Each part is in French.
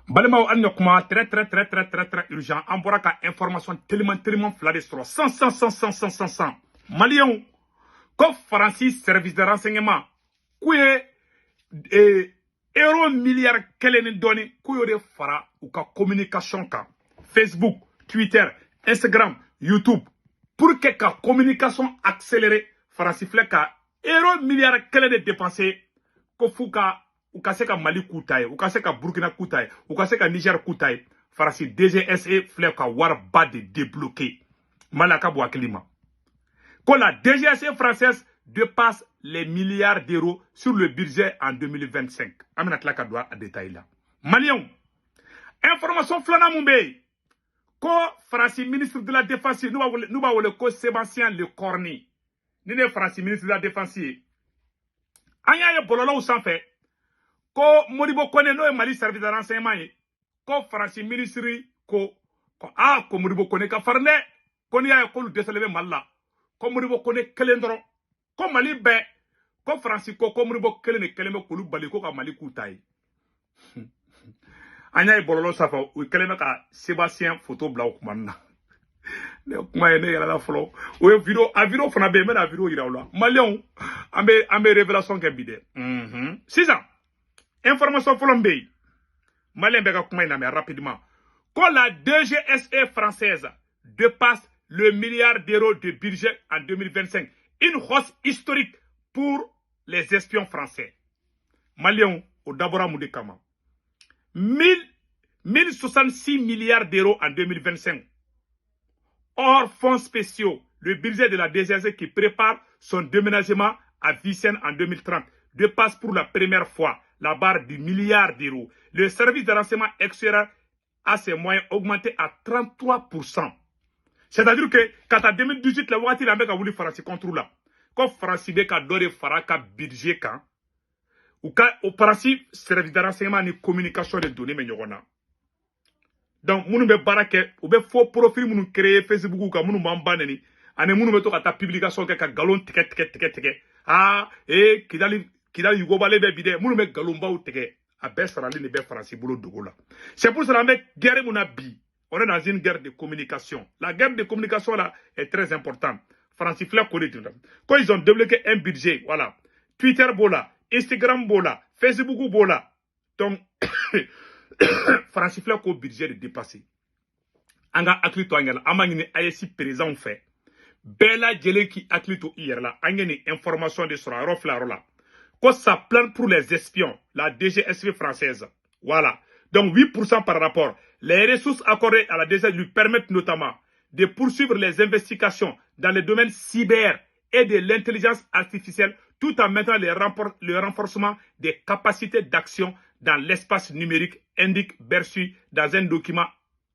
Balemaw an kuma très urgent. An bɔra ka information tellement flade sur 100. Maliens, ko Faransi service de renseignement, ku ye euro milliard kelen ni dɔɔni ku yo de fara u ka communication kan. Facebook, Twitter, Instagram, YouTube, pour que ka communication accélérée, Faransi filɛ ka euro milliard kelen de dépenser ko fu ka u ka se ka Mali kuta ye, u ka se ka Burkina kuta ye, u ka se ka Niger kuta ye. Faransi DGSE filɛ ka wariba de débloquer. Mali ka bɔ hakili ma. Ko la DGSE française dépasse les milliards d'euros sur le budget en 2025. Amina tila ka don a détail la. Maliens, information flana mun bɛ yen. Ko Faransi ministre de la défense nous b'a wele ko Sébastien Lecornu. Ni ne Faransi ministre de la défense ye. An y'a ye bɔlɔlɔw sanfɛ ko Modibo Kone n'o ye Mali service de renseignement ye. Ko Faransi ministre ko Modibo Kone ka farin dɛ. Ko n'i y'a ye k'olu dɛsɛlen bɛ Mali la. Ko Modibo Kone kelen dɔrɔn. Ko Mali bɛɛ. Ko Faransi ko Modibo kelen de kelen bɛ k'olu bali ko ka Mali k'u ta ye. An y'a ye bɔlɔlɔ sanfɛ u kelen bɛ ka Sébastien photo bila o kuma na. Ne kuma ye ne yɛrɛ la fɔlɔ. O ye video fana bɛ yen n bɛna video yira u la. Maliens an bɛ révélation kɛ bi dɛ. Sisan information fɔlɔ min bɛ yen. Malien bɛ ka kuma in lamɛn rapidement. Ko la DGSE française dépasse le milliard d'euros de budget en 2025. Une hausse historique pour les espions français. Maliens au d'abord Moudi Kama. 1066 milliards d'euros en 2025. Hors fonds spéciaux, le budget de la DGSE qui prépare son déménagement à Vicenne en 2030 dépasse pour la première fois la barre du milliard d'euros. Le service de renseignement extérieur a ses moyens augmentés à 33%. C'est-à-dire que quand en 2018, la voiture a voulu faire ce contrôle là. Quand France a donné un budget, ou quand au principe, service de renseignement et communication de données, mais donc, nous avons faux profil, nous créé Facebook, nous avons banné, nous avons ta publication, galon, Kidali Yugobale be bide, nous avons galomba ou tege, à Bessarali ne be France boulot de gola. C'est pour cela que guerre mon abi. On est dans une guerre de communication. La guerre de communication là est très importante. France connaît tout. Quand ils ont débloqué un budget, voilà. Twitter bola, Instagram bola, Facebook bola. Donc, France ko budget de dépasser. Anga aklito angela, amangini ayesi présent fait. Bella jele ki aklito hier là, angeni information de sera rofla rola. Quand ça plane pour les espions, la DGSE française. Voilà. Donc 8% par rapport. Les ressources accordées à la DGSE lui permettent notamment de poursuivre les investigations dans le domaine cyber et de l'intelligence artificielle tout en mettant le renforcement des capacités d'action dans l'espace numérique, indique Bercy dans un document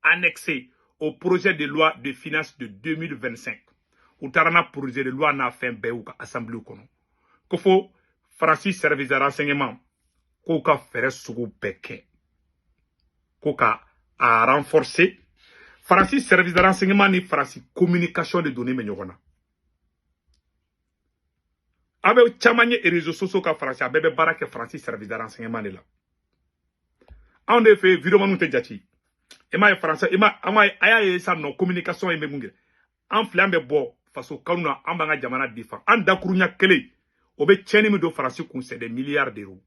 annexé au projet de loi de finances de 2025. Outarana projet de loi n'a fait un ou assemblée ou kono. Kofo Francis service de renseignement, Koka ferait sougou peke. Koka a renforcé. Francis service de renseignement ni Francis communication de données menyogona. Abe chamanye et réseaux sociaux ka Francis abebe barake Francis service de renseignement ni la. En effet, vidéo nous te jati. Ema français, ema aya sa no communication e memungire. En flambe bo faso kanuna ambanga jamana difa. An dakurunya kele. Obe tcheni mi do Faransi c'est des milliards d'euros.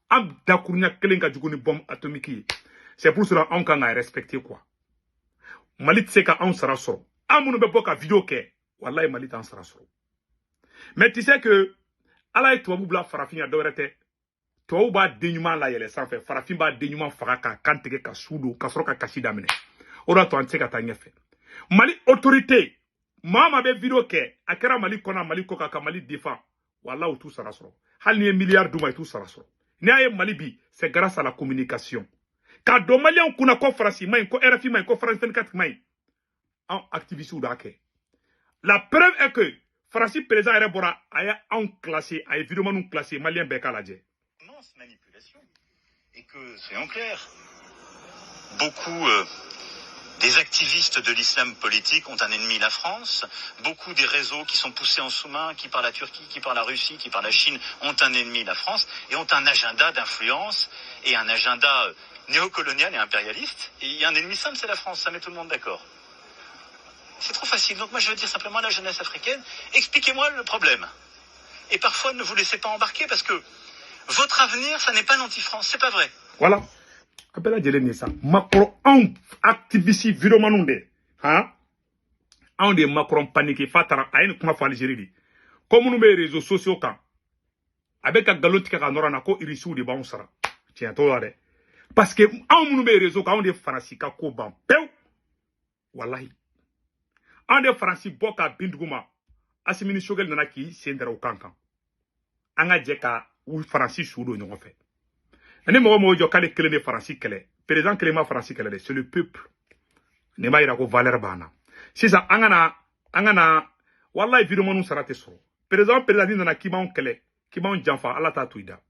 Am dakurunya kele nga juguni bombe atomique. C'est pour cela on kan a respecter quoi. Malit seka on sera soro. Amunu be boka vidéo ke. Wallahi Malit on sera soro. Mais tu sais que ala et toi bla farafin ya dorete. Toi ba dénuement la yele sans faire farafin ba dénuement faraka kanteke ka sudo ka soro ka kashida mene. Ora to anteka tanya fe. Mali autorité. Mama be vidéo ke akera Mali kona Mali koka ka Mali défend. Wallah tout sera soro. Hal ni milliard douma tout sera soro. Ni aye Malibi, c'est grâce à la communication. Quand do Malien kuna ko Franci main ko RFI main ko France 24 main en activiste ou dake. La preuve est que Franci président Erebora aya en classé, a évidemment nous classé Malien Bekaladje. Immense manipulation. Et que soyons clairs, beaucoup des activistes de l'islam politique ont un ennemi, la France. Beaucoup des réseaux qui sont poussés en sous-main, qui par la Turquie, qui par la Russie, qui par la Chine, ont un ennemi, la France, et ont un agenda d'influence et un agenda néocolonial et impérialiste. Et il y a un ennemi simple, c'est la France. Ça met tout le monde d'accord. C'est trop facile. Donc moi, je veux dire simplement à la jeunesse africaine, expliquez-moi le problème. Et parfois, ne vous laissez pas embarquer parce que votre avenir, ça n'est pas l'anti-France. C'est pas vrai. Voilà. Appelle à Djelenissa. Macron, un activiste viromanunde. Hein? Un des Macron paniqué. Fatara, a une kuma fa Algérie. Comme nous les réseaux sociaux quand. Avec un galop qui a un ko irisu de bounsara. Tiens, toi, parce que un nous les réseaux quand on est français, quand on ban. Peu. Wallahi. Un des français, boka binduguma. Asimini shogel nana ki sendra au kankan. Anga jeka ou français choudo n'ont fait. Ane mo mo jo kale kele ne français kele. Président Clément français kele c'est le peuple. Ne ma ira ko valeur bana. Si ça angana wallahi vidéo nous sarate so. Président nana ki ma kele, ki ma janfa ala ta tuida.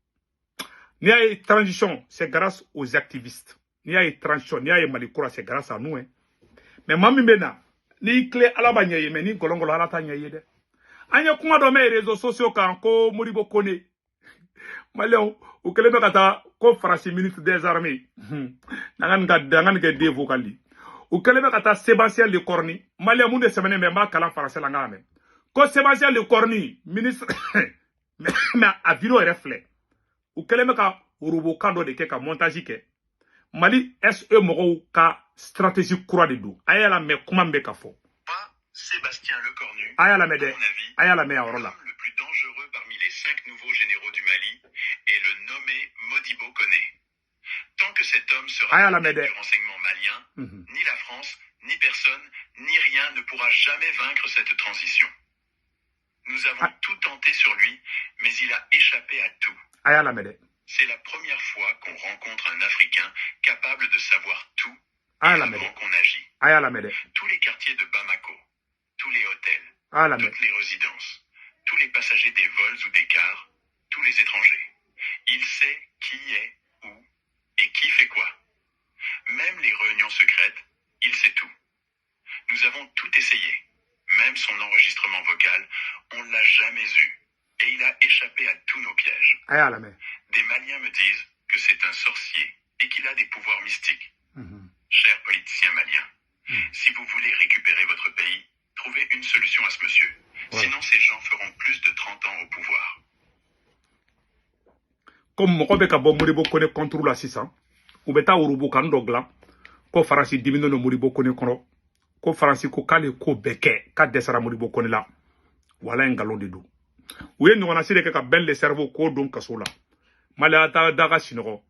Ni a transition, c'est grâce aux activistes. Ni a transition, ni a malikura c'est grâce à nous hein. Mais mami bena ni clé ala ba nyaye mais ni golongolo ala ta nyaye de. Anya kuma do mes réseaux sociaux kan ko Modibo Koné. Maléon ou kelebe kata ko France ministre des armées. Nangan ga de vocali. Ou kelebe kata Sébastien Lecornu. Maléon munde semene me ma kala français la ngame. Ko Sébastien Lecornu ministre mais a vidéo reflet. Ou kelebe ka urubo kando de ka montage ke. Mali SE mogo ka stratégie croix de do. Ayala me kuma mbe ka fo. Sébastien Lecornu, Ayala à mon mede. avis, Ayala me arola. le plus dangereux parmi les 5 nouveaux généraux du Mali est le nommé Modibo Koné. Tant que cet homme sera du renseignement malien, ni la France, ni personne, ni rien ne pourra jamais vaincre cette transition. Nous avons tout tenté sur lui, mais il a échappé à tout. Ayala mede. C'est la première fois qu'on rencontre un Africain capable de savoir tout Ayala avant mede. qu'on agit. Ayala mede. Tous les quartiers de Bamako, tous les hôtels, Ayala mede. toutes les résidences, tous les passagers des vols ou des cars, tous les étrangers. Il sait qui est où et qui fait quoi. Même les réunions secrètes, il sait tout. Nous avons tout essayé. Même son enregistrement vocal, on ne l'a jamais eu. Et il a échappé à tous nos pièges. Ayala mede. Des Maliens me disent que c'est un sorcier et qu'il a des pouvoirs mystiques. Chers politiciens maliens, si vous voulez récupérer votre pays, trouvez une solution à ce monsieur. Sinon, ces gens feront plus de 30 ans au pouvoir. Comme Mokobe ka bon Modibo Koné contre la 600, ou beta urubu kan dogla, ko Faransi dimino no Modibo Koné kono, ko Faransi ko kale ko beke, ka desara Modibo Koné la, wala un galon de do. Ou yen n'on a sire ka ben le cerveau ko don kasola. Malata daga sinogo.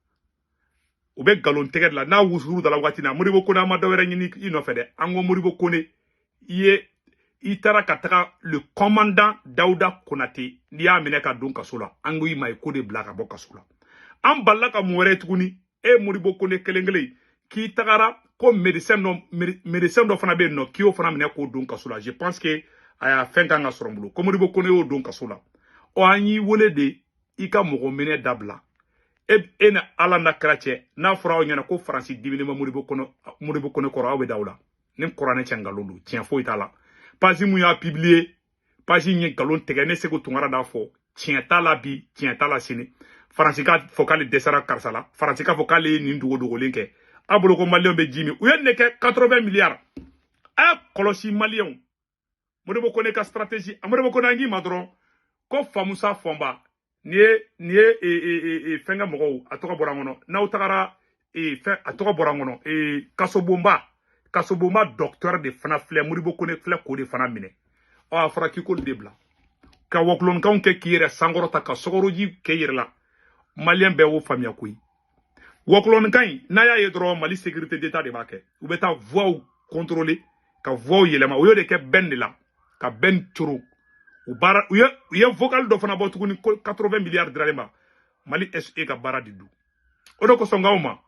Ou be galon teged la, na wusuru da la watina, Modibo Koné ama dawere ni ino fede, ango Modibo Koné, itara kataka le commandant Daouda Konaté ni a mine ka don kasola ango yi may ko de blaka bo kasola am balla ka muwere tuguni e Modibo Koné kelengele ki tagara ko médecin do fana be no ki o fana mine ko don kasola. Je pense que aya fenka nga sorombulo ko Modibo Koné o don kasola o anyi wole de ika mogo mine dabla e na ala na krache na fura o nyana ko France divine Modibo Koné ko rawe dawla nim Qur'an chengalulu tien fo itala pasi mu ya publier pasi nye galon tege ne seko tungara da fo tien tala bi tien tala sini Fransika fokale desara karsala Fransika fokale ni ndugo dogo lenke abulo ko Malien be jimi u yenne ke 80 milliards a kolosi Malien Modibo Koné ka stratégie Modibo Koné ngi madron ko famusa fomba nie fenga mogo atoka borangono na utagara atoka borangono Kasobomba docteur de fana flé Modibo Koné flé ko de fana mine o afra ki ko debla ka woklon kan ke kire sangoro ta ka sogoroji ke yirla Malien be wo famia koy woklon kan na ya yedro Mali sécurité d'état de baké ou beta voix contrôler ka voix yelema o yode ke ben la ka ben turu ou bara u ye vocal do fana botu ni 80 milliards direma Mali SE ka bara didu o do ko songawma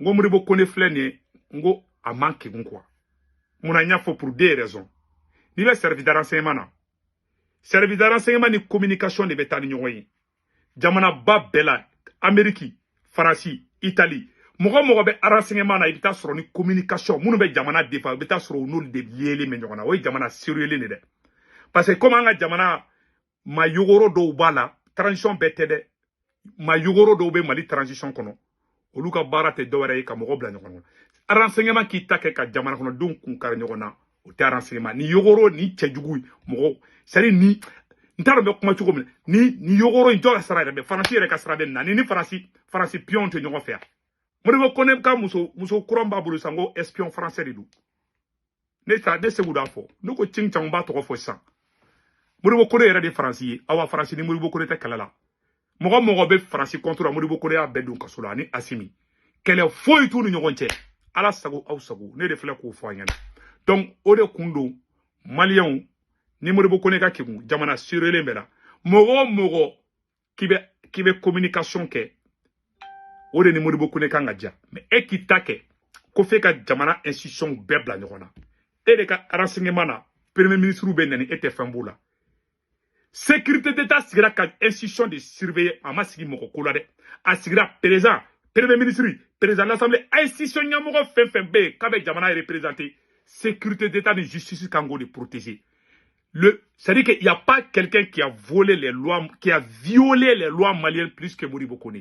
ngo Modibo Koné flé ne ngo a manqué quoi. Mon a fait pour deux raisons. Ni le service de renseignement na. Service de renseignement ni communication de beta ni nyoyi. Jamana ba bela Amérique, France, Italie. Mogo be renseignement na ibita soro ni communication. Munu be jamana defa beta soro nul de liele me nyona. Oyi jamana sérieux ne de. Parce que comme anga jamana ma yogoro do bala transition betede ma yogoro do be Mali transition kono. olu ka baara tɛ dɔwɛrɛ ye ka mɔgɔ bila ɲɔgɔn kɔnɔ renseignement k'i ta kɛ ka jamana kɔnɔdenw kun kari ɲɔgɔn na o tɛ renseignement ni yogoro ni cɛjugu mɔgɔ c'est à dire ni n t'a dɔn bɛ kuma cogo min ni yogoro in jɔ ka sara yɛrɛ bɛ faransi yɛrɛ ka sara bɛ na ni faransi pion tɛ ɲɔgɔn fɛ yan Modibo Kone ka muso kuran b'a bolo san ko espion français de don ne segu d'a fɔ ne ko cin can b'a tɔgɔ fɔ sisan Modibo Kone yɛrɛ de faransi ye awa faransi ni Modibo Kone tɛ kɛlɛ la mɔgɔ bɛ faransi contre la Modibo Kone y'a bɛɛ don kaso la ani Asimi kɛlɛ foyi t'u ni ɲɔgɔn cɛ ala sago aw sago ne de filɛ k'o fɔ an ɲɛna donc o de kun don maliyɛnw ni Modibo Kone ka kekun jamana sirelen bɛ la mɔgɔ k'i bɛ communication kɛ o de ni Modibo Kone kan ka diya mais e k'i ta kɛ ko f'e ka jamana institution bɛɛ bila ɲɔgɔn na e de ka renseignement na premier ministre bɛ nani e tɛ fɛn b'o la sécurité d'état sigira ka institution de surveiller a ma sigi mɔgɔ ko la dɛ a sigira président premier ministre président de l'assemblée institution ɲɛmɔgɔ fɛn fɛn bɛ yen k'a bɛ jamana représenter sécurité d'état ni justice kan k'o de protéger c'est-à-dire qu'il n'y a pas quelqu'un qui a volé les lois, qui a violé les lois maliennes plus que Modibo Kone.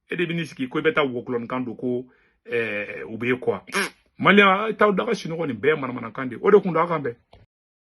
Et des ministres qui ont été woklon kando ko oublié quoi. Malien, t'as d'ailleurs sinon on est bien manamana kande. Ode kunda kambe.